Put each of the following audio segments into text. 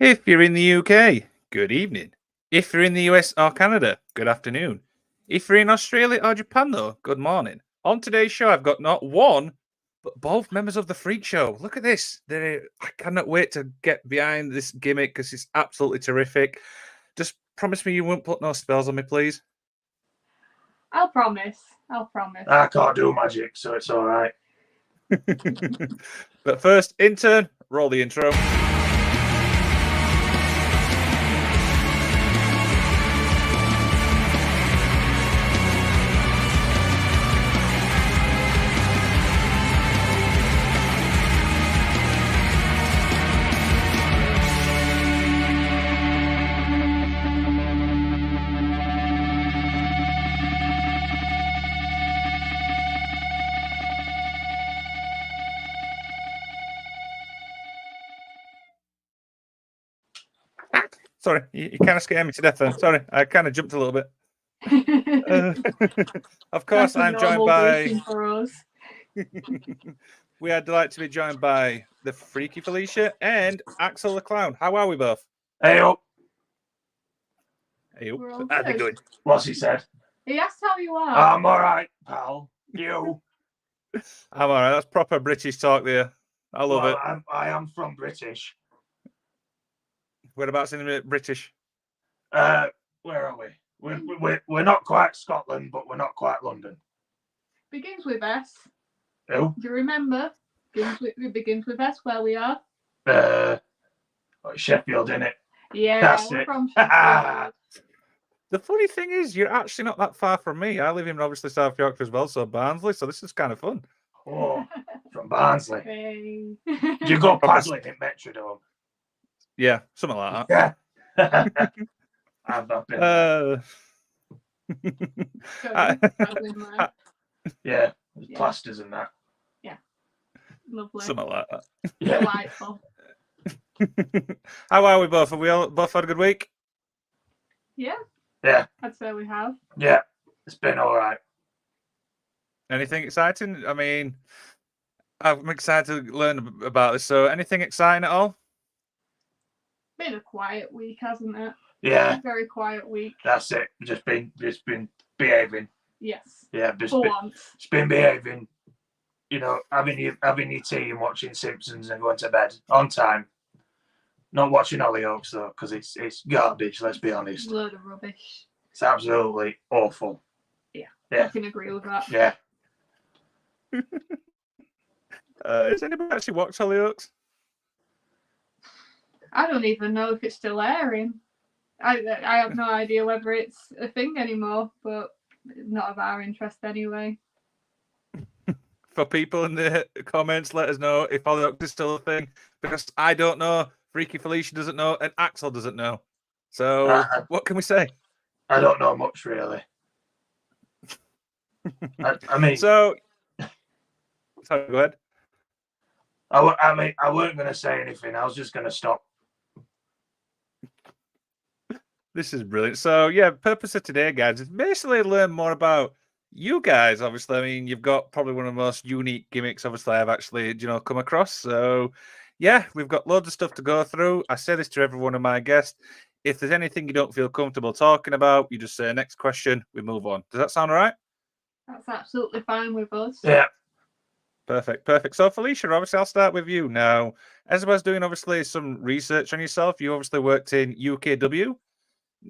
If you're in the UK, good evening. If you're in the US or Canada, good afternoon. If you're in Australia or Japan, though, good morning. On today's show, I've got not one, but both members of the Freak Show. Look at this. I cannot wait to get behind this gimmick because it's absolutely terrific. Just promise me you won't put no spells on me, please. I'll promise. I'll promise. I can't do magic, so it's all right. But first, intern, roll the intro. Sorry, you kind of scared me to death then. Sorry, I kind of jumped a little bit. Of course, I'm joined by... We are delighted to be joined by the Freaky Felicia and Axel the Clown. How are we both? Hey up. Hey up. How's it going? What's he said? He asked how you are. I'm all right, pal. You? I'm all right. That's proper British talk there. I love it. I am from British. Whereabouts in the British? Where are we? We're not quite Scotland, but we're not quite London. Begins with S. Who? Do you remember? It begins with S where we are. Sheffield, innit? Yeah, That's we're it. from Sheffield. The funny thing is, you're actually not that far from me. I live in obviously South Yorkshire as well, so Barnsley. So this is kind of fun. Oh, from Barnsley. Hey. Do you go paddling in Metrodome? Yeah, something like that. Yeah. I've not been there. Yeah, there's plasters and that. Yeah. Lovely. Something like that. Yeah. Delightful. How are we both? Have we all both had a good week? Yeah. Yeah. I'd say we have. Yeah. It's been all right. Anything exciting? I mean, I'm excited to learn about this. So, anything exciting at all? Been a quiet week, hasn't it? Yeah. A very quiet week. That's it. Just been behaving. Yes. Yeah. Just been behaving. You know, having your tea and watching Simpsons and going to bed on time. Not watching Hollyoaks though, because it's garbage. Let's be honest. A load of rubbish. It's absolutely awful. Yeah. Yeah. I can agree with that. Yeah. Has anybody actually watched Hollyoaks? I don't even know if it's still airing. I have no idea whether it's a thing anymore, but not of our interest anyway. For people in the comments, let us know if Hollyoaks is still a thing, because I don't know, Freaky Felicia doesn't know, and Axel doesn't know. So what can we say? I don't know much really. I mean, so sorry, go ahead. I weren't going to say anything. I was just going to stop. This is brilliant. So yeah, purpose of today, guys, is basically learn more about you guys. Obviously, I mean, you've got probably one of the most unique gimmicks, obviously, I've actually, come across. So yeah, we've got loads of stuff to go through. I say this to every one of my guests. If there's anything you don't feel comfortable talking about, you just say next question, we move on. Does that sound all right? That's absolutely fine with us. Yeah. Perfect. So Felicia, obviously I'll start with you now. As I was doing obviously some research on yourself, you obviously worked in UKW.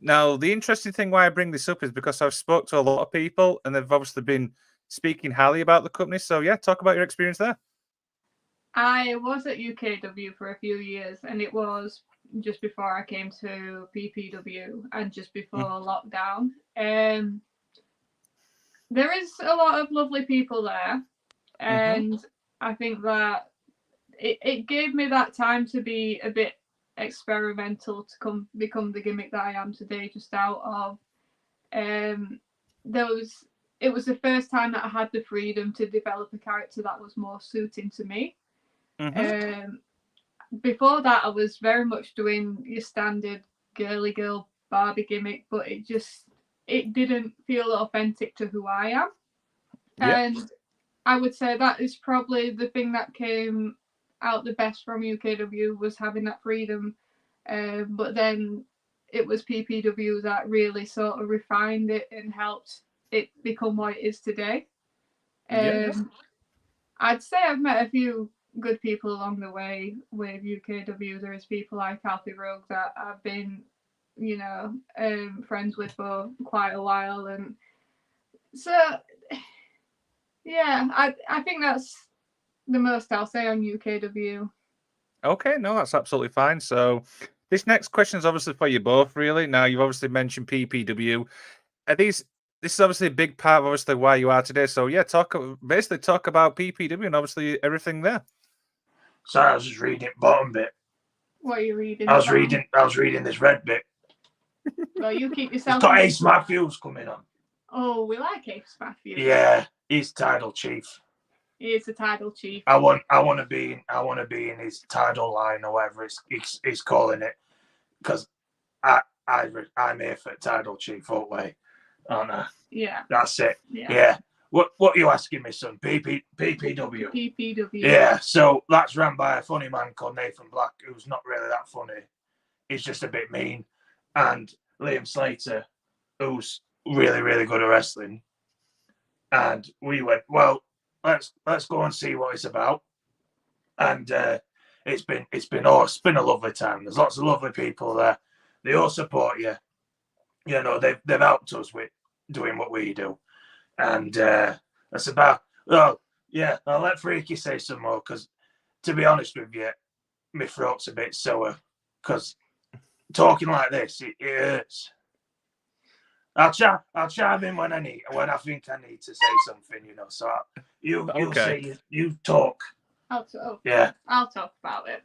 Now, the interesting thing why I bring this up is because I've spoke to a lot of people and they've obviously been speaking highly about the company. So yeah, talk about your experience there. I was at UKW for a few years, and it was just before I came to PPW and just before lockdown. There is a lot of lovely people there, and I think that it gave me that time to be a bit experimental to become the gimmick that I am today, just out of it was the first time that I had the freedom to develop a character that was more suiting to me. Before that I was very much doing your standard girly girl Barbie gimmick, but it didn't feel authentic to who I am. And I would say that is probably the thing that came out the best from UKW, was having that freedom But then it was PPW that really sort of refined it and helped it become what it is today. I'd say I've met a few good people along the way with UKW. There's people like Alfie Rogue that I've been, friends with for quite a while, and so yeah, I think that's the most I'll say on UKW. Okay, no, that's absolutely fine. So this next question is obviously for you both, really. Now, you've obviously mentioned PPW. This is obviously a big part of obviously why you are today. So yeah, talk about PPW and obviously everything there. Sorry, I was just reading it bottom bit. What are you reading? I was reading this red bit. Well, you keep yourself. It's got Ace Matthews coming on. Oh, we like Ace Matthews. Yeah, he's Tidal chief. He is the Tidal chief. I want to be in his Tidal line or whatever he's calling it, because I'm here for Tidal chief all the way, aren't I? Yeah. That's it. Yeah. What are you asking me, son? PPW. PPW. Yeah. So that's run by a funny man called Nathan Black, who's not really that funny. He's just a bit mean, and Liam Slater, who's really, really good at wrestling. And we went, well, let's go and see what it's about. And it's been a lovely time. There's lots of lovely people there. They all support you. You know, they've helped us with doing what we do. And that's about. Well, yeah, I'll let Freaky say some more, because to be honest with you, my throat's a bit sore, because talking like this, it hurts. I'll chime in when I think I need to say something, you know. So you say you talk. I'll talk. Yeah. I'll talk about it.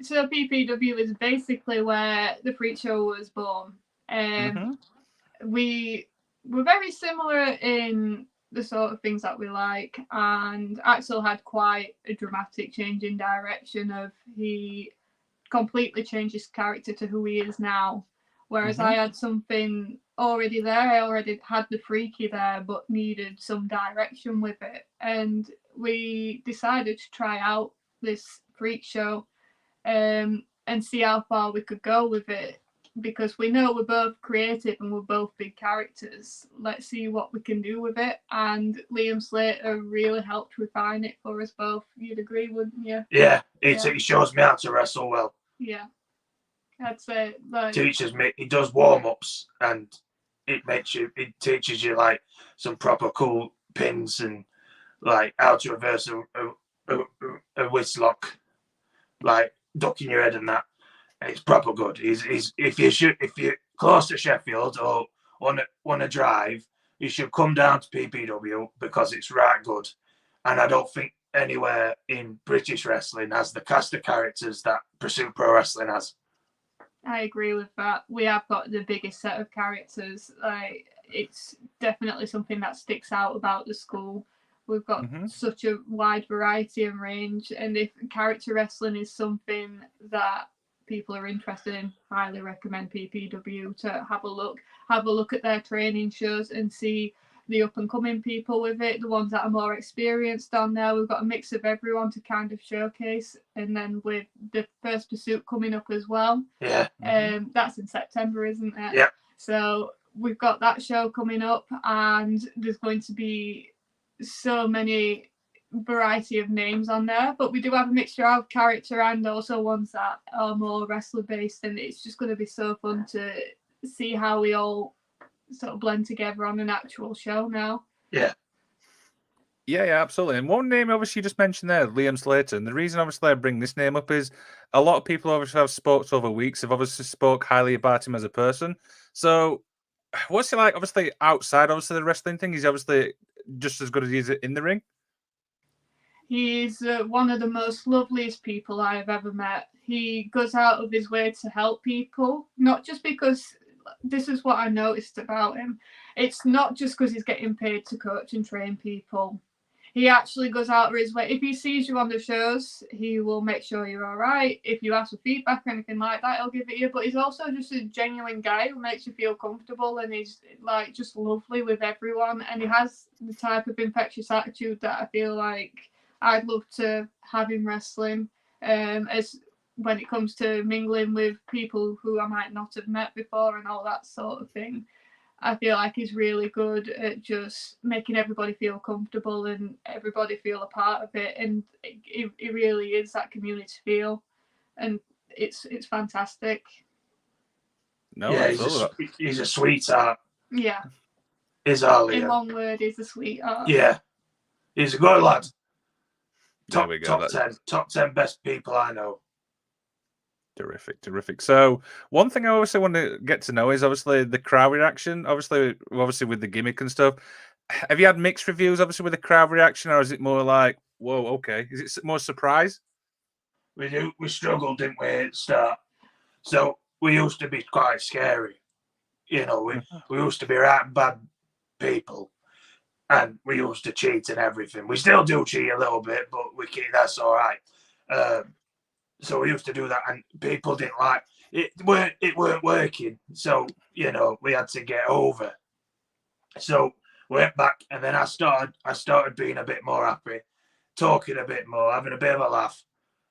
So PPW is basically where the Freakshow was born. We were very similar in the sort of things that we like, and Axel had quite a dramatic change in direction. He completely changed his character to who he is now. Whereas I had something already there. I already had the Freaky there, but needed some direction with it. And we decided to try out this Freakshow and see how far we could go with it. Because we know we're both creative and we're both big characters. Let's see what we can do with it. And Liam Slater really helped refine it for us both. You'd agree, wouldn't you? Yeah, it shows me how to wrestle well. Yeah. I'd say teaches me. He does warm-ups, and it teaches you like some proper cool pins and like how to reverse a whisk lock, like ducking your head and that. It's proper good. If you're close to Sheffield or want to drive, you should come down to PPW, because it's right good. And I don't think anywhere in British wrestling has the cast of characters that Pursuit Pro Wrestling has. I agree with that. We have got the biggest set of characters. It's definitely something that sticks out about the school. We've got such a wide variety and range, and if character wrestling is something that people are interested in, highly recommend PPW to have a look at their training shows and see the up and coming people with it, the ones that are more experienced on there. We've got a mix of everyone to kind of showcase, and then with the first Pursuit coming up as well. Yeah. That's in September, isn't it? Yeah. So we've got that show coming up, and there's going to be so many variety of names on there, but we do have a mixture of character and also ones that are more wrestler based, and it's just going to be so fun to see how we all sort of blend together on an actual show now. Yeah, absolutely. And one name obviously you just mentioned there, Liam Slater, and the reason obviously I bring this name up is a lot of people obviously have spoke over weeks, have obviously spoke highly about him as a person. So what's he like obviously outside obviously the wrestling thing? He's obviously just as good as he is in the ring. He's one of the most loveliest people I have ever met. He goes out of his way to help people, not just because this is what I noticed about him. It's not just because he's getting paid to coach and train people. He actually goes out of his way. If he sees you on the shows, he will make sure you're all right. If you ask for feedback or anything like that, he'll give it you. But he's also just a genuine guy who makes you feel comfortable, and he's like just lovely with everyone. And he has the type of infectious attitude that I feel like I'd love to have in wrestling. As when it comes to mingling with people who I might not have met before and all that sort of thing. I feel like he's really good at just making everybody feel comfortable and everybody feel a part of it, and it really is that community feel, and it's fantastic. No, Yeah, absolutely. he's a sweetheart. Yeah. Is all In one word, he's a sweetheart. Yeah, he's a good lad. There we go. Top 10 best people I know. Terrific. So one thing I also want to get to know is obviously the crowd reaction. Obviously with the gimmick and stuff. Have you had mixed reviews, obviously, with the crowd reaction, or is it more like, whoa, okay? Is it more surprise? We struggled, didn't we, at the start? So we used to be quite scary. You know, we used to be right bad people, and we used to cheat and everything. We still do cheat a little bit, but that's all right. So we used to do that, and people didn't like it. It weren't working, so you know we had to get over. So we went back, and then I started being a bit more happy, talking a bit more, having a bit of a laugh,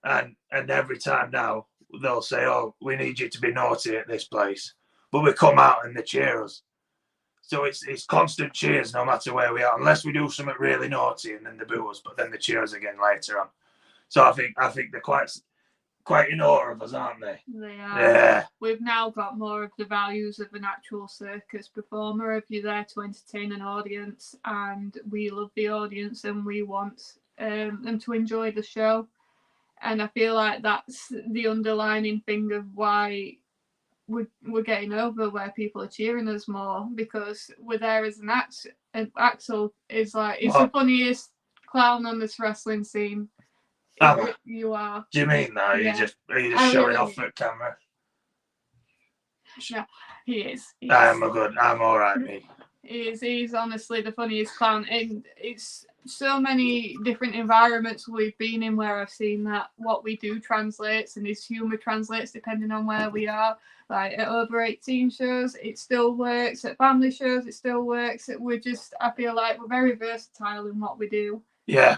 and every time now they'll say, "Oh, we need you to be naughty at this place," but we come out and they cheer us. So it's constant cheers no matter where we are, unless we do something really naughty and then they boo us, but then they cheer us again later on. So I think they're quite in awe of us, aren't they? They are. Yeah. We've now got more of the values of an actual circus performer. If you're there to entertain an audience, and we love the audience and we want them to enjoy the show. And I feel like that's the underlining thing of why we're getting over, where people are cheering us more, because we're there as an act. And Axel is like, he's the funniest clown on this wrestling scene. You are. Do you mean that? Yeah. Are you just showing off at camera? No, he is. I'm all right, me. He's honestly the funniest clown, and it's so many different environments we've been in where I've seen that what we do translates, and his humour translates depending on where we are. Like at over 18 shows, it still works. At family shows, it still works. I feel like we're very versatile in what we do. Yeah.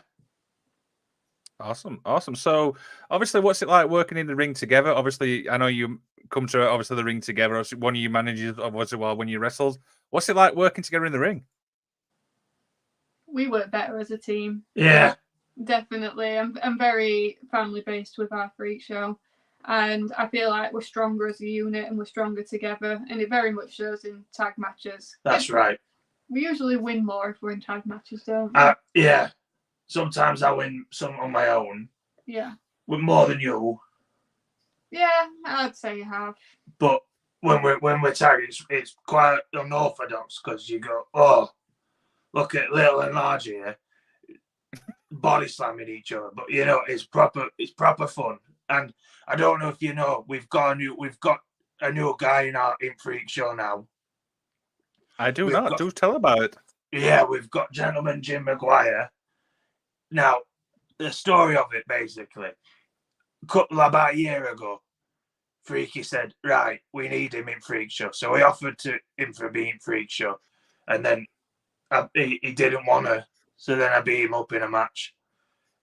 Awesome. So, obviously, what's it like working in the ring together? Obviously, I know you come to the ring together. Obviously, one of you manages, obviously, when you wrestled. What's it like working together in the ring? We work better as a team. Yeah. Definitely. I'm very family based with our freak show, and I feel like we're stronger as a unit and we're stronger together, and it very much shows in tag matches. That's right. We usually win more if we're in tag matches, don't we? Yeah. Sometimes I win some on my own. Yeah. With more than you. Yeah, I'd say you have. But when we're tagging, it's quite unorthodox, because you go, oh, look at little and large here, body slamming each other. But you know, it's proper fun. And I don't know if you know, we've got a new guy in Freakshow now. I do not. Do tell about it. Yeah, we've got Gentleman Jim McGuire. Now, the story of it, basically, about a year ago, Freaky said, right, we need him in Freakshow. So we offered to him for being Freakshow. And then he didn't want to. So then I beat him up in a match.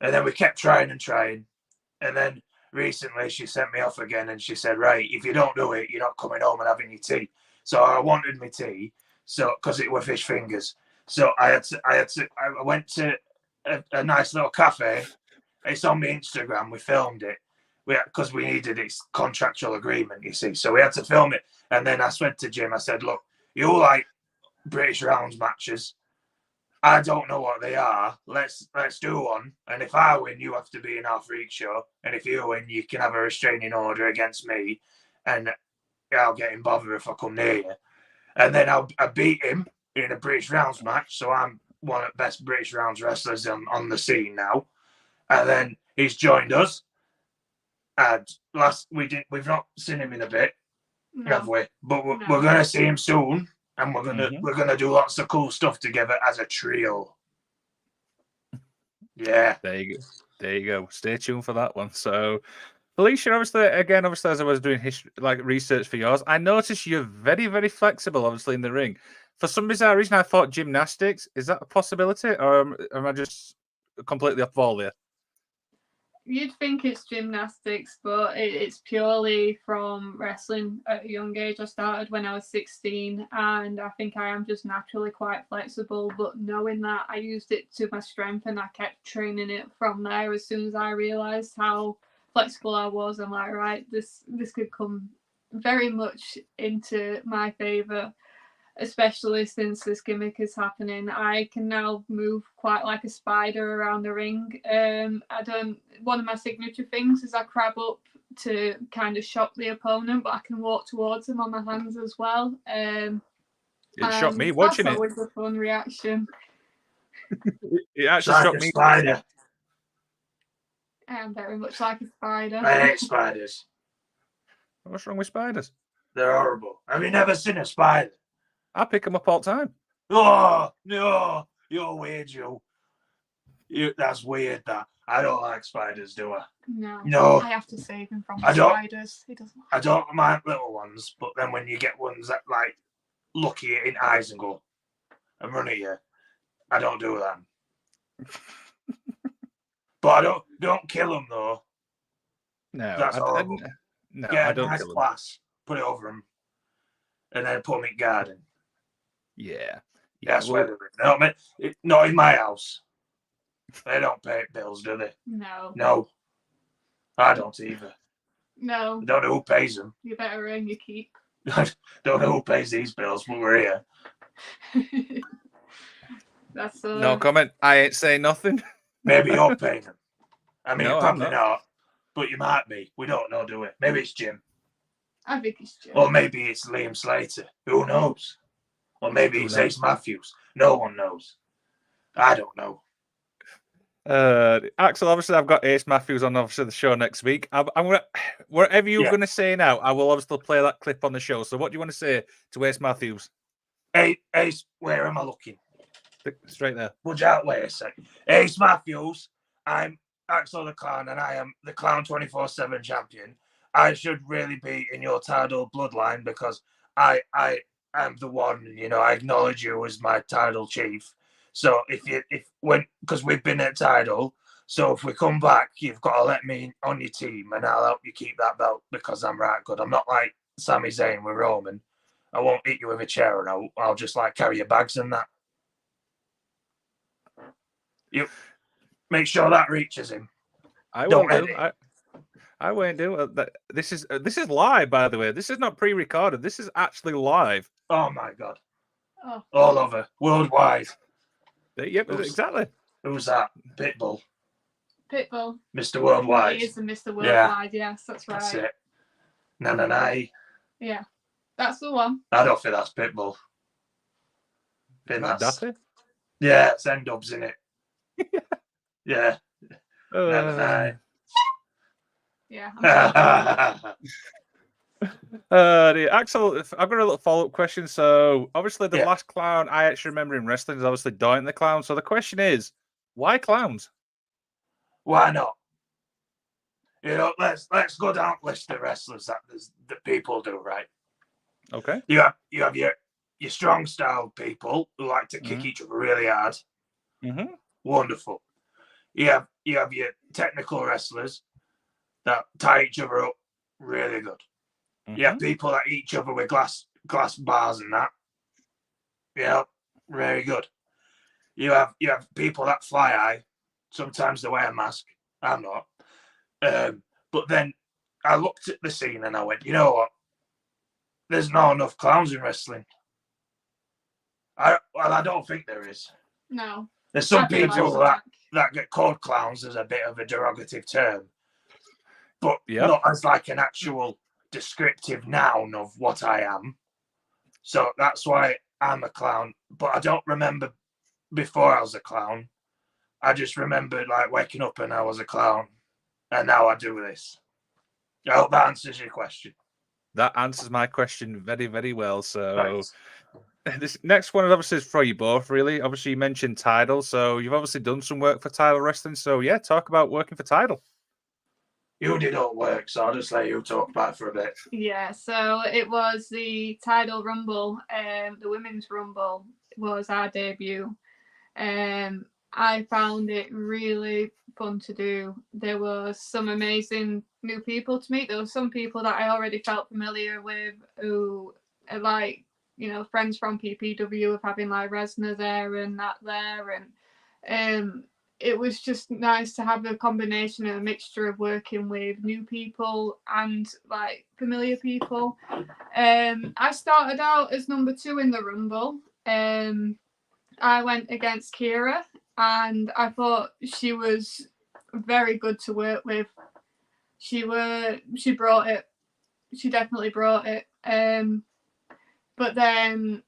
And then we kept trying. And then recently she sent me off again, and she said, right, if you don't do it, you're not coming home and having your tea. So I wanted my tea, because it were fish fingers. So I went to a nice little cafe. It's on my Instagram. We filmed it because we needed its contractual agreement, you see. So we had to film it. And then I said to Jim, I said, look, you like British rounds matches. I don't know what they are. Let's do one. And if I win, you have to be in our freak show. And if you win, you can have a restraining order against me. And I'll get in bother if I come near you. And then I beat him in a British rounds match. So I'm one of the best British rounds wrestlers on the scene now. And then he's joined us. And we've not seen him in a bit, have we? But we're gonna see him soon, and we're gonna do lots of cool stuff together as a trio. Yeah. There you go. Stay tuned for that one. So, Felicia, obviously, as I was doing research for yours, I noticed you're very, very flexible, obviously, in the ring. For some bizarre reason, I thought gymnastics. Is that a possibility, or am I just completely off ball there? you'd think it's gymnastics, but it's purely from wrestling at a young age. I started when I was 16, and I think I am just naturally quite flexible. But knowing that, I used it to my strength, and I kept training it from there. As soon as I realised how flexible I was, I'm like, right, this could come very much into my favour. Especially since this gimmick is happening, I can now move quite like a spider around the ring. One of my signature things is I crab up to kind of shock the opponent, but I can walk towards him on my hands as well. It shocked me watching that's it. always a fun reaction. It actually Like shocked a me. spider. I am very much like a spider. I hate spiders. What's wrong with spiders? They're horrible. Have you never seen a spider? I pick them up all the time. Oh, no. You're weird, you. That's weird, that. I don't like spiders, do I? No. I have to save him from the spiders. He doesn't. I don't mind little ones, but then when you get ones that, like, look you in eyes and go and run at you, I don't do that. But I don't kill them, though. No. That's horrible. No, Get I a don't nice kill them. glass, put it over them, and then put them in garden. Yeah. That's where they're in. Not in my house. They don't pay bills, do they? No. No. I don't either. No. I don't know who pays them. You better earn your keep. I don't know who pays these bills, but we're here. That's No comment. I ain't saying nothing. Maybe you're paying them. I mean, No, you're I'm probably not, but you might be. We don't know, do we? Maybe it's Jim. I think it's Jim. Or maybe it's Liam Slater. Who knows? Or maybe it's Ace Matthews. No one knows. I don't know. Axel, obviously, I've got Ace Matthews on obviously the show next week. I'm gonna, whatever you're gonna say now, I will obviously play that clip on the show. So, what do you want to say to Ace Matthews? Ace, where am I looking? Straight there. Would you out? Wait a sec. Ace Matthews, I'm Axel the Clown, and I am the Clown 24/7 champion. I should really be in your Tidal bloodline because I am the one. You know, I acknowledge you as my Tidal chief. So because we've been at Tidal, so if we come back, you've got to let me on your team, and I'll help you keep that belt because I'm right good. I'm not like Sami Zayn with Roman. I won't hit you with a chair, and I'll just like carry your bags and that. You make sure that reaches him. I won't do. I won't do. This is live, by the way. This is not pre-recorded. This is actually live. Oh my god! Oh. All over, worldwide. Yep, exactly. Who's that? Pitbull. Mr. Worldwide. He is the Mr. Worldwide. Yeah. Yes, that's right. That's it. Na. Yeah, that's the one. I don't think that's Pitbull. Daffy? Yeah, it's N-Dubs in it. Yeah. Na. Yeah. Axel, I've got a little follow-up question. So, obviously, the last clown I actually remember in wrestling is obviously Doink the Clown. So, the question is, why clowns? Why not? You know, let's go down the list of wrestlers that people do, right? Okay. You have your strong style people who like to kick each other really hard. Mm-hmm. Wonderful. You have your technical wrestlers that tie each other up really good. You have people that eat each other with glass bars and that. Yeah, very good. You have people that fly high. Sometimes they wear a mask. I'm not. But then I looked at the scene and I went, you know what? There's not enough clowns in wrestling. I don't think there is. No. There's some people that get called clowns as a bit of a derogative term, but not as like an actual descriptive noun of what I am. So that's why I'm a clown. But I don't remember before I was a clown. I just remembered like waking up and I was a clown, and now I do this. I hope that answers your question. That answers my question very, very well. So this next one obviously is for you both, really. Obviously, you mentioned Tidal, so you've obviously done some work for Tidal Wrestling. So yeah, talk about working for Tidal. You did all work, so I'll just let you talk about it for a bit. Yeah, so it was the Tidal Rumble, the Women's Rumble was our debut. I found it really fun to do. There were some amazing new people to meet. There were some people that I already felt familiar with who are like, friends from PPW of having like Resna there and that there. And it was just nice to have a combination and a mixture of working with new people and like familiar people. I started out as number 2 in the Rumble. I went against Kira, and I thought she was very good to work with. She brought it. She definitely brought it. But then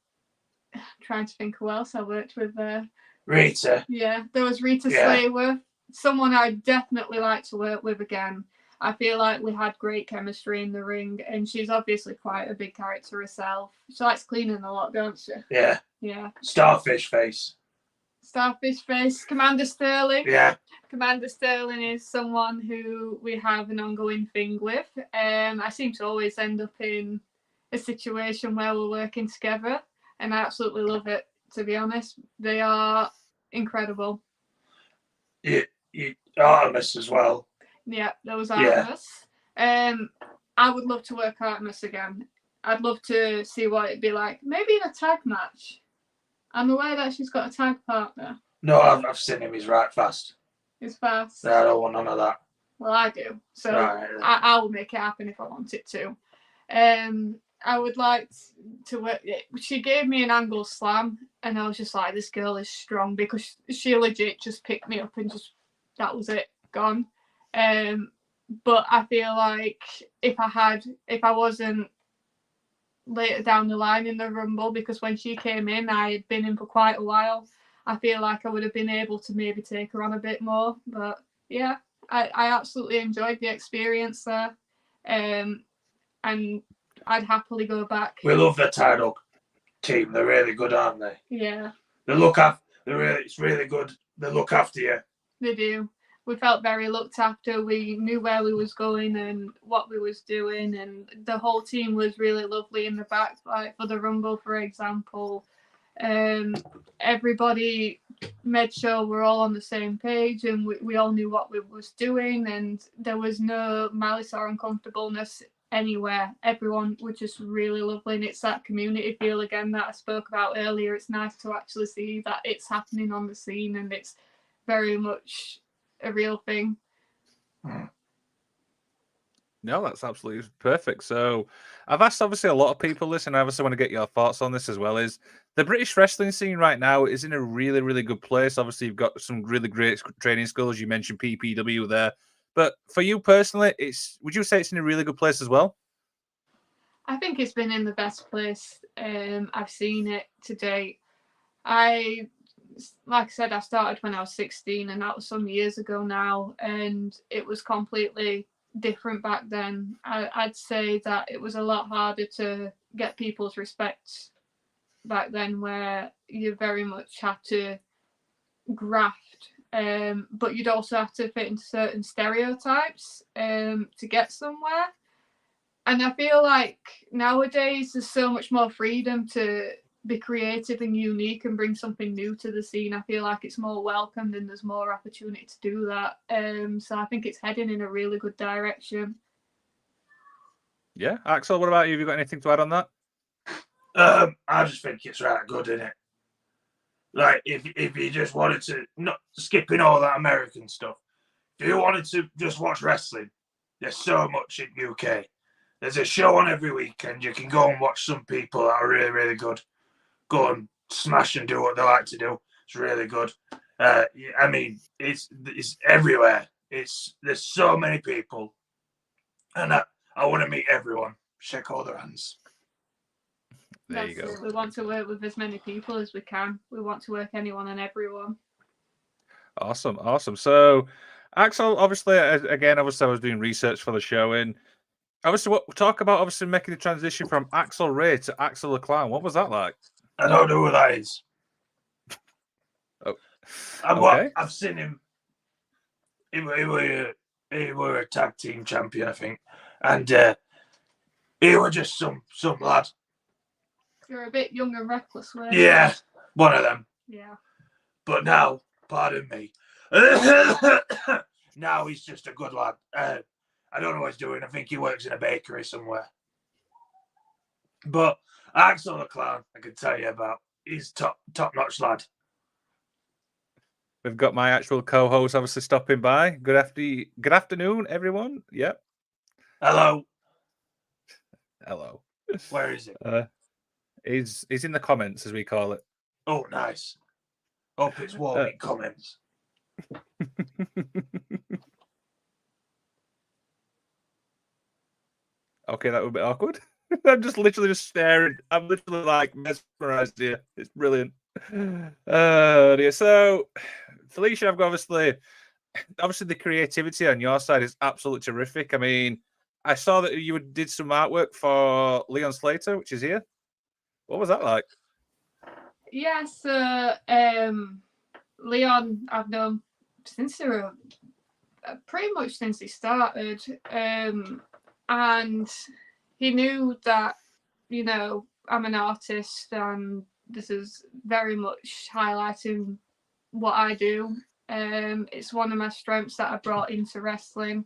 trying to think who else I worked with there. Rita. Yeah, there was Rita Slaver, someone I definitely like to work with again. I feel like we had great chemistry in the ring, and she's obviously quite a big character herself. She likes cleaning a lot, don't she? Yeah. Yeah. Starfish face. Starfish face. Commander Sterling. Yeah. Commander Sterling is someone who we have an ongoing thing with. I seem to always end up in a situation where we're working together, and I absolutely love it, to be honest. They are incredible. Artemis as well. Yeah, there was Artemis. Yeah. I would love to work Artemis again. I'd love to see what it'd be like. Maybe in a tag match. I'm aware that she's got a tag partner. No, I've seen him. He's right fast. He's fast. No, I don't want none of that. Well, I do. So right. I will make it happen if I want it to. I would like to work. She gave me an angle slam, and I was just like, this girl is strong, because she legit just picked me up and just, that was it, gone. But I feel like if I wasn't later down the line in the Rumble, because when she came in, I had been in for quite a while, I feel like I would have been able to maybe take her on a bit more. But yeah, I absolutely enjoyed the experience there. And I'd happily go back. We love the Tidal team. They're really good, aren't they? Yeah. It's really good. They look after you. They do. We felt very looked after. We knew where we was going and what we was doing, and the whole team was really lovely in the back. Like for the Rumble, for example, everybody made sure we're all on the same page, and we all knew what we was doing, and there was no malice or uncomfortableness anywhere. Everyone was just really lovely, and it's that community feel again that I spoke about earlier. It's nice to actually see that it's happening on the scene, and it's very much a real thing. No, that's absolutely perfect. So I've asked obviously a lot of people this, and I obviously want to get your thoughts on this as well. Is the British wrestling scene right now is in a really, really good place. Obviously, you've got some really great training schools. You mentioned PPW there. But for you personally, would you say it's in a really good place as well? I think it's been in the best place I've seen it to date. Like I said, I started when I was 16, and that was some years ago now, and it was completely different back then. I'd say that it was a lot harder to get people's respect back then, where you very much had to graft, but you'd also have to fit into certain stereotypes to get somewhere. And I feel like nowadays there's so much more freedom to be creative and unique and bring something new to the scene. I feel like it's more welcomed and there's more opportunity to do that. So I think it's heading in a really good direction. Yeah. Axel, what about you? Have you got anything to add on that? I just think it's right good, isn't it? Like, if you just wanted to, not skipping all that American stuff, if you wanted to just watch wrestling, there's so much in UK. There's a show on every weekend. You can go and watch some people that are really, really good. Go and smash and do what they like to do. It's really good. I mean, it's everywhere. There's so many people, and I want to meet everyone. Shake all their hands. There you go. It. We want to work with as many people as we can. We want to work anyone and everyone. Awesome. So, Axel, obviously, again, I was doing research for the show, and obviously, talk about obviously making the transition from Axel Ray to Axel the Clown. What was that like? I don't know who that is. Oh, okay. I've seen him. He were a tag team champion, I think, and he was just some lad. You're a bit young and reckless, weren't you? Yeah, one of them. Yeah. But now Pardon me. Now he's just a good lad. I don't know what he's doing. I think he works in a bakery somewhere. But Axel the Clown, I can tell you about. He's top-notch lad. We've got my actual co-host obviously stopping by. Good afternoon, everyone. Yep. Hello. Hello. Where is it? He's in the comments, as we call it. Oh, nice. Hope it's warm in comments. Okay, that would be awkward. I'm just literally staring. I'm literally like mesmerized here. It's brilliant. Dear. So, Felicia, I've got obviously the creativity on your side is absolutely terrific. I mean, I saw that you did some artwork for Leon Slater, which is here. What was that like? Yeah, so Leon, I've known since they were pretty much since he started, and he knew that, you know, I'm an artist and this is very much highlighting what I do. It's one of my strengths that I brought into wrestling.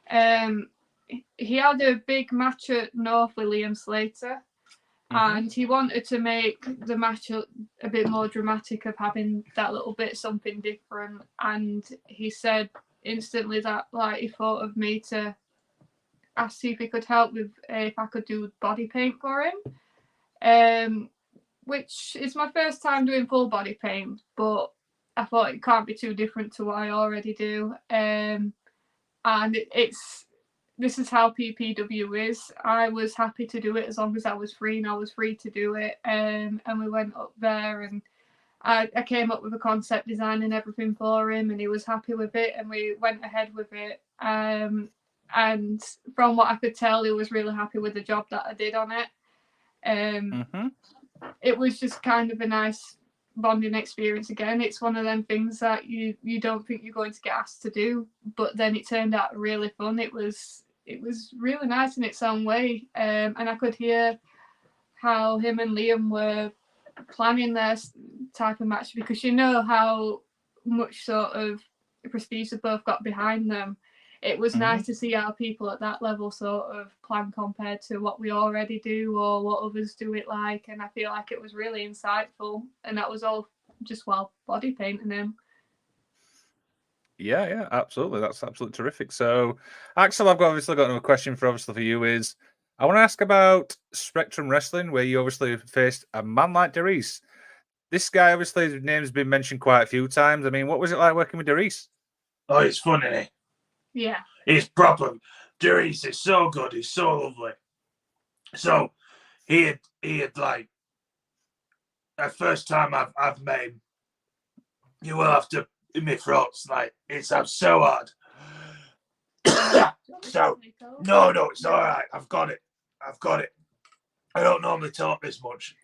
He had a big match at North with Liam Slater, and he wanted to make the match a bit more dramatic, of having that little bit something different. And he said instantly that, like, he thought of me to ask if he could help with if I could do body paint for him, which is my first time doing full body paint, but I thought it can't be too different to what I already do. And this is how PPW is. I was happy to do it as long as I was free, and I was free to do it. And we went up there, and I came up with a concept design and everything for him, and he was happy with it, and we went ahead with it. And from what I could tell, he was really happy with the job that I did on it. It was just kind of a nice bonding experience again. It's one of them things that you don't think you're going to get asked to do, but then it turned out really fun. It was really nice in its own way, and I could hear how him and Liam were planning their type of match, because you know how much sort of prestige they both got behind them. It was nice to see how people at that level sort of plan compared to what we already do or what others do it like. And I feel like it was really insightful. And that was all just while body painting him. Yeah, absolutely. That's absolutely terrific. So, Axel, I've obviously got another question for you is, I want to ask about Spectrum Wrestling, where you obviously faced a man like Darius. This guy, obviously, his name's been mentioned quite a few times. I mean, what was it like working with Darius? Oh, it's fun, isn't it? Yeah. He's proper. Darius is so good. He's so lovely. So he had like, the first time I've met him, you will have to in my throats, like, it's so hard. So no, it's all right. I've got it. I don't normally talk this much.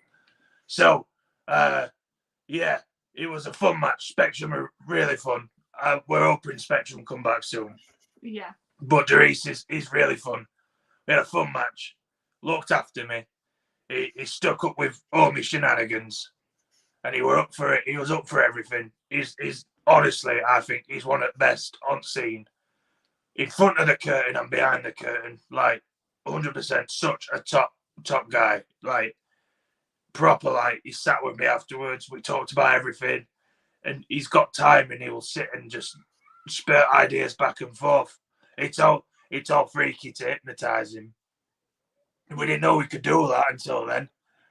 So yeah, it was a fun match. Spectrum are really fun. We're hoping Spectrum come back soon. Yeah. But Darius is really fun. We had a fun match. Looked after me. He stuck up with all my shenanigans, and he were up for it. He was up for everything. He's honestly, I think he's one of the best on scene. In front of the curtain and behind the curtain, like 100%, such a top guy. Like proper, like he sat with me afterwards. We talked about everything, and he's got time, and he will sit and just spurt ideas back and forth. It's all freaky to hypnotize him. We didn't know we could do that until then.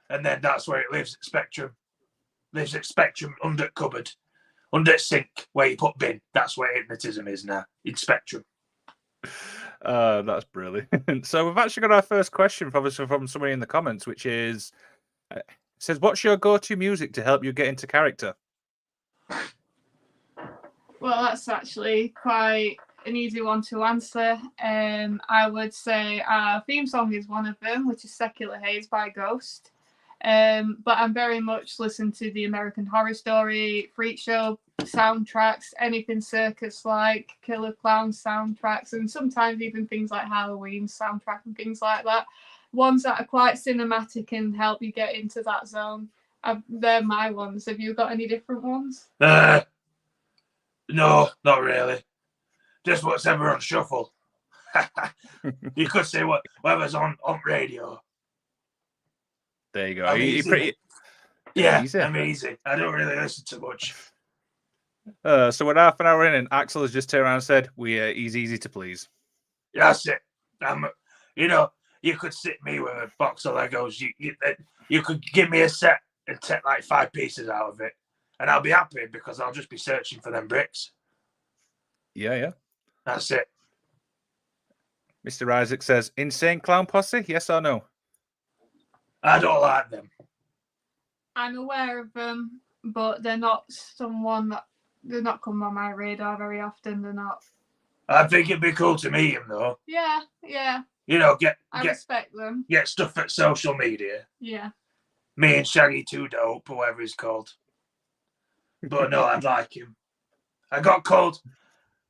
And then that's where it lives at Spectrum. Lives at Spectrum under cupboard, under sink where you put bin. That's where hypnotism is now, in Spectrum. That's brilliant. So we've actually got our first question from somebody in the comments, which is, it says, what's your go-to music to help you get into character? Well, that's actually quite an easy one to answer. I would say our theme song is one of them, which is Secular Haze by Ghost. But I'm very much listening to the American Horror Story, Freakshow soundtracks, anything circus like, Killer Clown soundtracks, and sometimes even things like Halloween soundtrack and things like that. Ones that are quite cinematic and help you get into that zone. They're my ones. Have you got any different ones? No, not really. Just whatever on shuffle. You could say whatever's on radio. There you go. I'm You easy. pretty Yeah, easy. I'm easy. I don't really listen to much. So we're half an hour in, and Axel has just turned around and said, he's easy to please." That's it. You could sit me with a box of Legos. You could give me a set and take like 5 pieces out of it, and I'll be happy because I'll just be searching for them bricks. Yeah. That's it. Mr. Isaac says, "Insane Clown Posse, yes or no?" I don't like them. I'm aware of them, but they're not they're not come on my radar very often. They're not. I think it'd be cool to meet him though. Yeah. I respect them. Get stuff at social media. Yeah. Me and Shaggy Too Dope, or whatever he's called. But no, I'd like him. I got called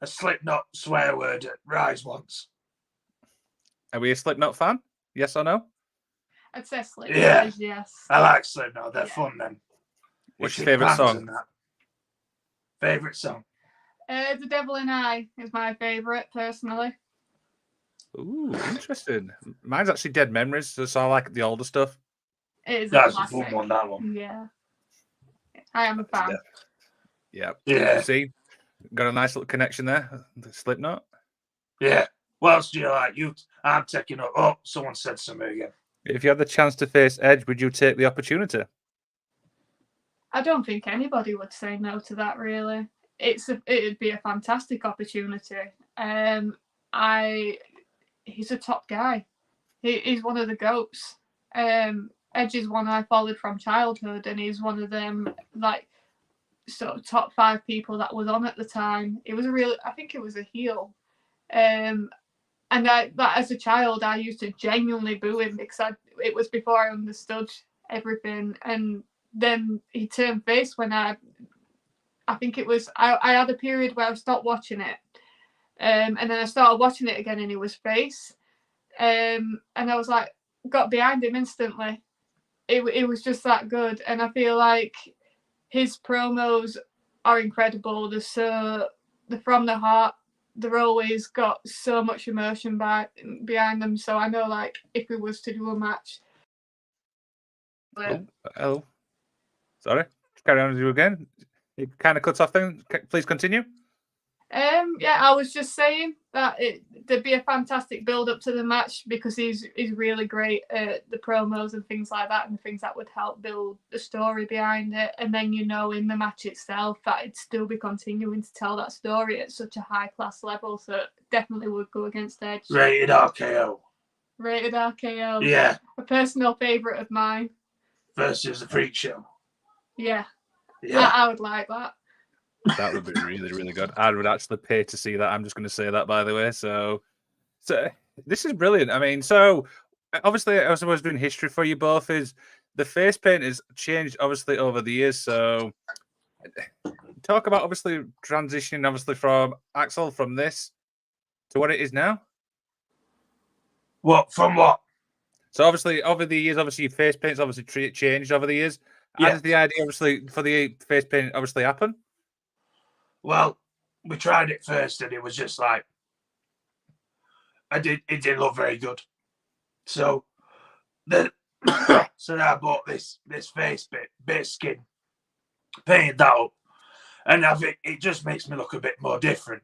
a Slipknot swear word at Rise once. Are we a Slipknot fan? Yes or no? I'd say Slipknot. Yeah. Yes. I like Slipknot. They're fun then. What's your favourite song? Favourite song? The Devil and I is my favourite, personally. Ooh, interesting. Mine's actually Dead Memories, so I like the older stuff. It is That's a a fun classic. one, that one. Yeah. I am a fan. Yeah. See, got a nice little connection there. The Slipknot. Yeah. What else do you like? I'm taking up. Oh, someone said something again. If you had the chance to face Edge, would you take the opportunity? I don't think anybody would say no to that, really. It'd be a fantastic opportunity. He's a top guy. He's one of the GOATs. Edge is one I followed from childhood, and he's one of them, like, sort of top 5 people that was on at the time. I think it was a heel. And that as a child, I used to genuinely boo him because it was before I understood everything. And then he turned face when I think it was, I had a period where I stopped watching it. And then I started watching it again and he was face. And I was like, got behind him instantly. It was just that good. And I feel like his promos are incredible. They're from the heart. They're always got so much emotion behind them. So I know, like, if we was to do a match. Oh. Sorry. Carry on with you again. It kind of cuts off then. Please continue. Yeah, I was just saying that there'd be a fantastic build up to the match because he's really great at the promos and things like that, and things that would help build the story behind it. And then, in the match itself, that it'd still be continuing to tell that story at such a high class level. So it definitely would go against Edge. Rated RKO. Rated RKO. Yeah. A personal favourite of mine. Versus the Freakshow. Yeah. Yeah. I would like that. That would be really, really good. I would actually pay to see that. I'm just going to say that, by the way. So this is brilliant. I mean, so obviously, as I was doing history for you both, is the face paint has changed obviously over the years. So talk about obviously transitioning obviously from Axel from this to what it is now. What from what? So obviously over the years, obviously your face paint's obviously changed over the years. How did the idea obviously for the face paint obviously happen? Well, we tried it first and it was just like it didn't look very good. So then I bought this face bit of skin, painted that up, and I think it just makes me look a bit more different.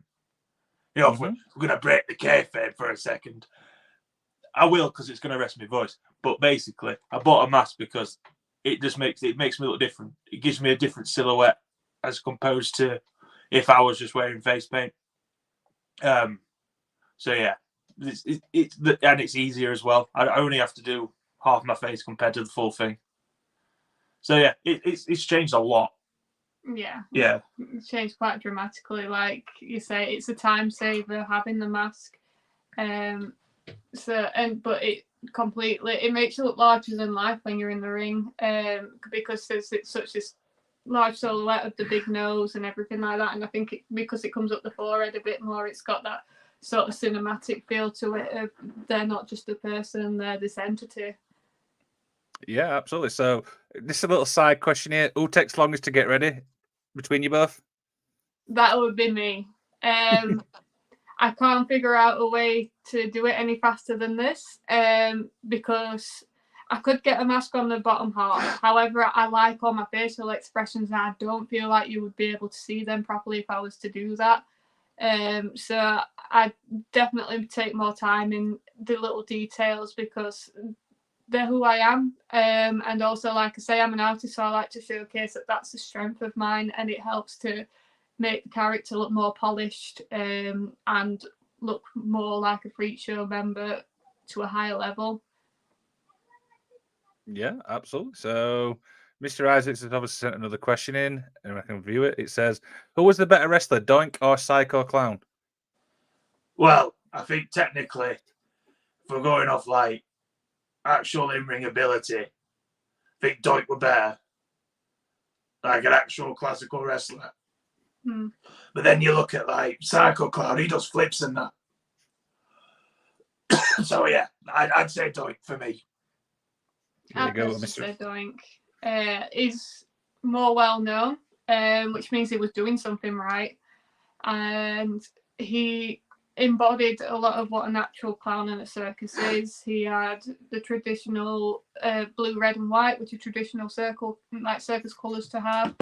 If we're gonna break the kayfabe for a second. I will, because it's gonna rest my voice. But basically, I bought a mask because it just makes me look different. It gives me a different silhouette as opposed to if I was just wearing face paint. So yeah, it's easier as well. I only have to do half my face compared to the full thing. So yeah, it's changed a lot. Yeah. It's changed quite dramatically. Like you say, it's a time saver having the mask. But it makes you look larger than life when you're in the ring. Because it's such this large silhouette of the big nose and everything like that. And I think because it comes up the forehead a bit more, it's got that sort of cinematic feel to it. They're not just a person; they're this entity. Yeah, absolutely. So this is a little side question here. Who takes longest to get ready between you both? That would be me. I can't figure out a way to do it any faster than this, because I could get a mask on the bottom half. However, I like all my facial expressions, and I don't feel like you would be able to see them properly if I was to do that. So I definitely take more time in the little details because they're who I am. And also, like I say, I'm an artist, so I like to showcase that that's a strength of mine, and it helps to make the character look more polished, and look more like a Freakshow member to a higher level. Yeah, absolutely. So, Mr. Isaacs has obviously sent another question in, and I can view it. It says, "Who was the better wrestler, Doink or Psycho Clown?" Well, I think technically, if we're going off like actual in-ring ability, I think Doink were better, like an actual classical wrestler. But then you look at like Psycho Clown, he does flips and that. So yeah, I'd say Doink for me. There you go, I'd Mr. say Doink. He's more well known, which means he was doing something right, and he embodied a lot of what a natural clown in a circus is. He had the traditional blue, red, and white, which are traditional circle like circus colours to have,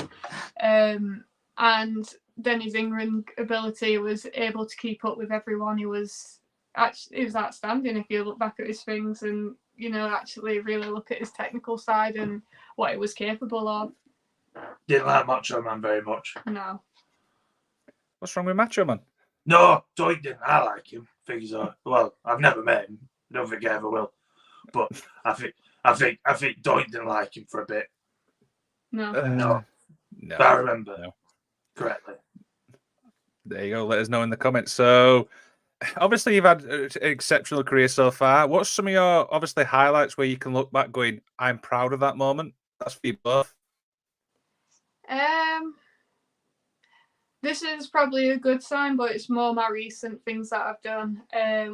and then his in-ring ability was able to keep up with everyone. He was outstanding if you look back at his things and actually really look at his technical side and what he was capable of. Didn't like Macho Man very much. No. What's wrong with Macho Man? No, Doink didn't. I like him. Well, I've never met him. I don't think I ever will. But I think Doink didn't like him for a bit. No. No. No. If I remember No. correctly. There you go. Let us know in the comments. So, obviously, you've had an exceptional career so far. What's some of your obviously highlights where you can look back, going, "I'm proud of that moment"? That's for you both. This is probably a good sign, but it's more my recent things that I've done,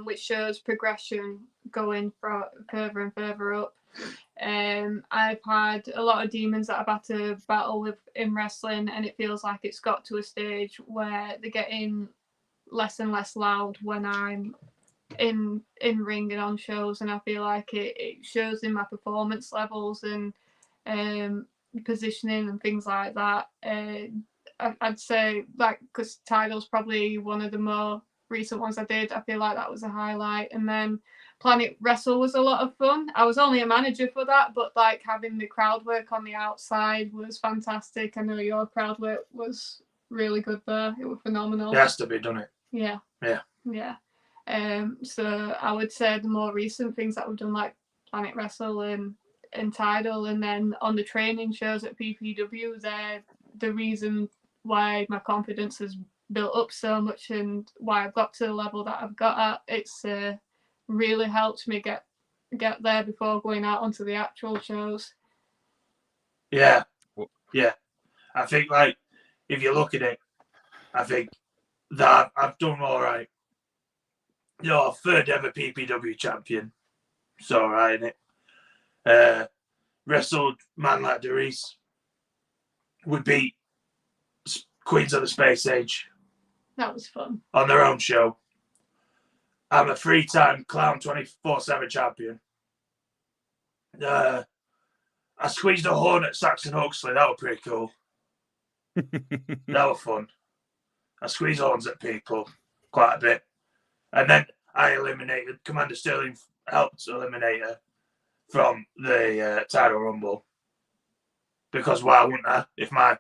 which shows progression going further and further up. I've had a lot of demons that I've had to battle with in wrestling, and it feels like it's got to a stage where they're getting less and less loud when I'm in ring and on shows, and I feel like it shows in my performance levels and positioning and things like that. I'd say like because Tidal's probably one of the more recent ones I did. I feel like that was a highlight, and then Planet Wrestle was a lot of fun. I was only a manager for that, but like having the crowd work on the outside was fantastic. I know your crowd work was really good there. It was phenomenal. It has to be, doesn't it? Yeah. Yeah. Yeah. So I would say the more recent things that we've done, like Planet Wrestle and Tidal, and then on the training shows at PPW, they're the reason why my confidence has built up so much and why I've got to the level that I've got at. It's really helped me get there before going out onto the actual shows. Yeah. Yeah. I think like if you look at it, I think that I've done all right. Third ever PPW champion. It's all right, innit? Wrestled man like Doris. We beat Queens of the Space Age. That was fun. On their own show. I'm a 3-time Clown 24/7 champion. I squeezed a horn at Saxon Huxley. That was pretty cool. That was fun. I squeeze horns at people quite a bit. And then I eliminated, Commander Sterling helped eliminate her from the Tidal Rumble. Because why wouldn't I? If my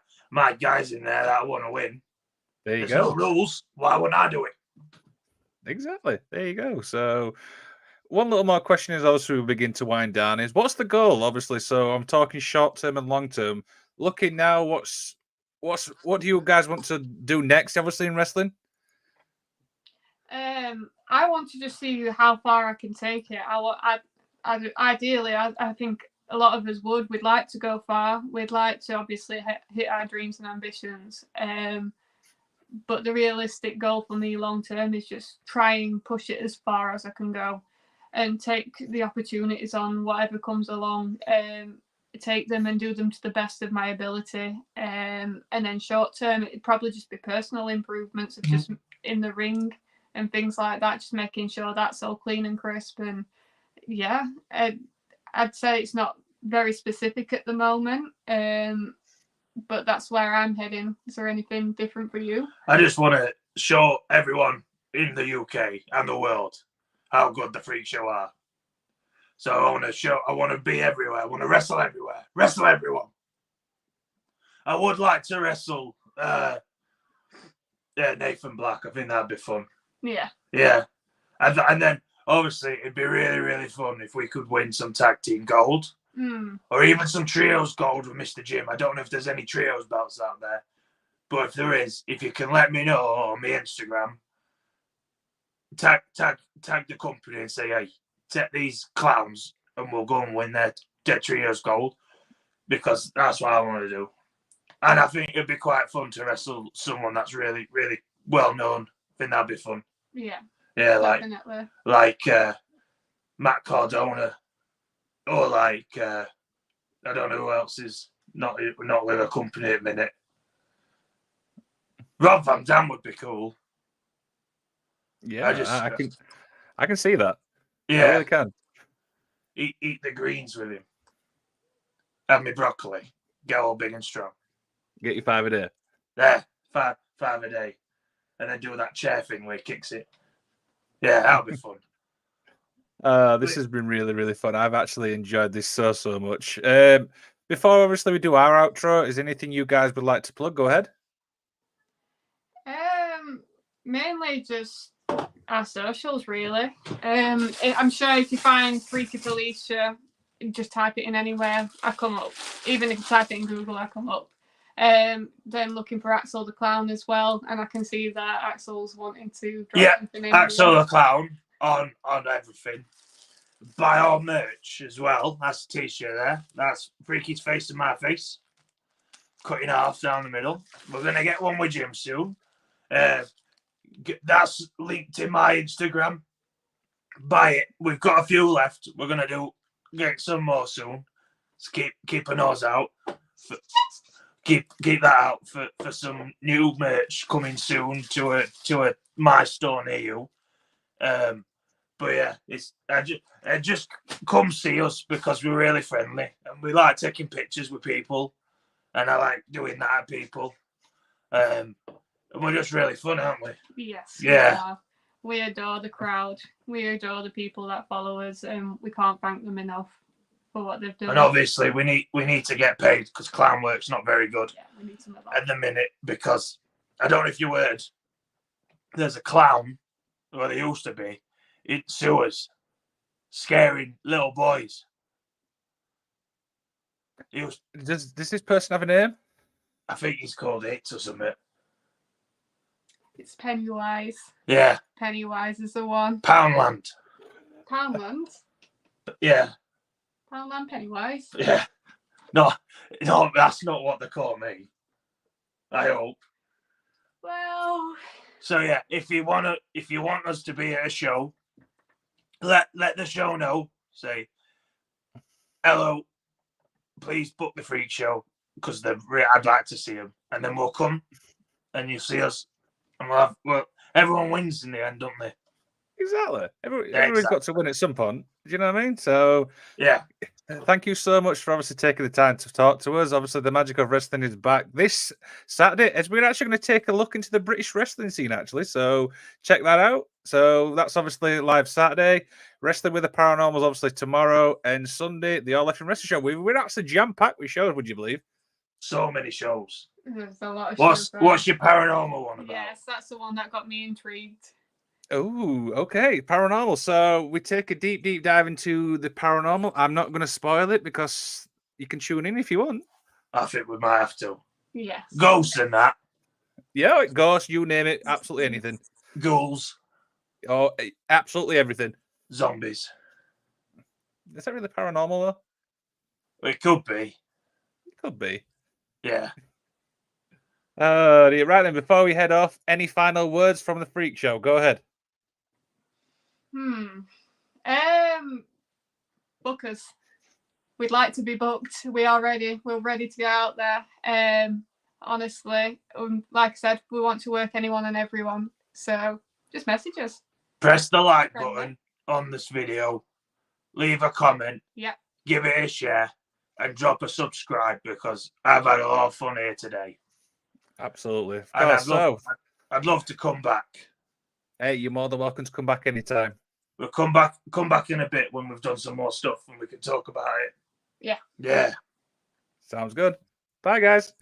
guy's in there that I want to win. There you There's go. no rules. Why wouldn't I do it? Exactly. There you go. So, one little more question is also we begin to wind down is what's the goal? Obviously, so I'm talking short term and long term. Looking now, what do you guys want to do next? Obviously, in wrestling. I want to just see how far I can take it. Ideally, I think a lot of us would. We'd like to go far. We'd like to obviously hit our dreams and ambitions. But the realistic goal for me long term is just try and push it as far as I can go and take the opportunities on whatever comes along. take them and do them to the best of my ability. And then short term, it'd probably just be personal improvements of just in the ring and things like that, just making sure that's all clean and crisp. And yeah, I'd say it's not very specific at the moment, but that's where I'm heading. Is there anything different for you? I just want to show everyone in the UK and the world how good the Freak Show are. So I want to be everywhere. I want to wrestle everywhere. Wrestle everyone. I would like to wrestle Nathan Black. I think that'd be fun. Yeah. Yeah. And then, obviously, it'd be really, really fun if we could win some tag team gold. Or even some trios gold with Mr. Jim. I don't know if there's any trios belts out there. But if there is, if you can let me know on my Instagram, tag the company and say, hey, take these clowns and we'll go and win their trios gold, because that's what I want to do. And I think it'd be quite fun to wrestle someone that's really, really well known. I think that'd be fun. Yeah. Yeah, definitely. like Matt Cardona, or like I don't know who else is not with a company at the minute. Rob Van Dam would be cool. Yeah, I can see that. Yeah, I really can. Eat the greens with him. Have me broccoli. Get all big and strong. Get you 5 a day. There, five a day, and then do that chair thing where he kicks it. Yeah, that'll be fun. This has been really, really fun. I've actually enjoyed this so much. Before obviously we do our outro, is anything you guys would like to plug? Go ahead. Mainly just our socials, really. I'm sure if you find Freaky Felicia, just type it in anywhere, I come up. Even if you type it in Google, I come up. Then looking for Axel the Clown as well, and I can see that Axel's wanting to drop something in. Axel the Clown on everything. Buy our merch as well. That's a t-shirt there. That's Freaky's face and my face. Cut in half down the middle. We're gonna get one with Jim soon. That's linked in my Instagram. Buy it. We've got a few left. We're gonna get some more soon. So keep a nose out. Keep that out for some new merch coming soon to a my store near you. But yeah, just come see us, because we're really friendly and we like taking pictures with people, and I like doing that at people. And we're just really fun, aren't we? Yes. Yeah. We adore the crowd. We adore the people that follow us, and we can't thank them enough for what they've done. And obviously, we need to get paid, because clown work's not very good we need some of that at the minute. Because I don't know if you heard, there's a clown, or there used to be, in sewers, scaring little boys. Does this person have a name? I think he's called It or something. It's Pennywise. Yeah. Pennywise is the one. Poundland. Poundland? Yeah. Poundland Pennywise? Yeah. No, that's not what they call me. I hope. Well. So yeah, if you want us to be at a show, let the show know. Say, hello, please book the Freak Show, because I'd like to see them, and then we'll come and you see us, and everyone wins in the end, don't they? Exactly. Everybody's got to win at some point. Do you know what I mean? So yeah. Thank you so much for obviously taking the time to talk to us. Obviously, the magic of wrestling is back this Saturday, as we're actually going to take a look into the British wrestling scene, actually. So check that out. So that's obviously live Saturday. Wrestling with the Paranormals, obviously, tomorrow, and Sunday, the All Left in Wrestling Show. We're actually jam-packed with shows, would you believe? So many shows. There's a lot of shows. Right? What's your paranormal one about? Yes, that's the one that got me intrigued. Oh, okay. Paranormal. So we take a deep dive into the paranormal. I'm not going to spoil it, because you can tune in if you want. I think we might have to. Yes. Ghosts and that. Yeah, ghosts, you name it. Absolutely anything. Ghouls. Oh, absolutely everything. Zombies. Is that really paranormal, though? It could be. It could be. Yeah. Right then, before we head off, any final words from the Freak Show? Go ahead. Bookers. we'd like to be booked. We are ready. We're ready to get out there. Honestly, like I said, we want to work anyone and everyone. So just message us. Press the like Friendly. button on this video. Leave a comment. Yeah. Give it a share. And drop a subscribe because I've had a lot of fun here today. Absolutely. Of And course. I'd love to come back. Hey, you're more than welcome to come back anytime. We'll come back in a bit when we've done some more stuff and we can talk about it. Yeah. Yeah. Sounds good. Bye, guys.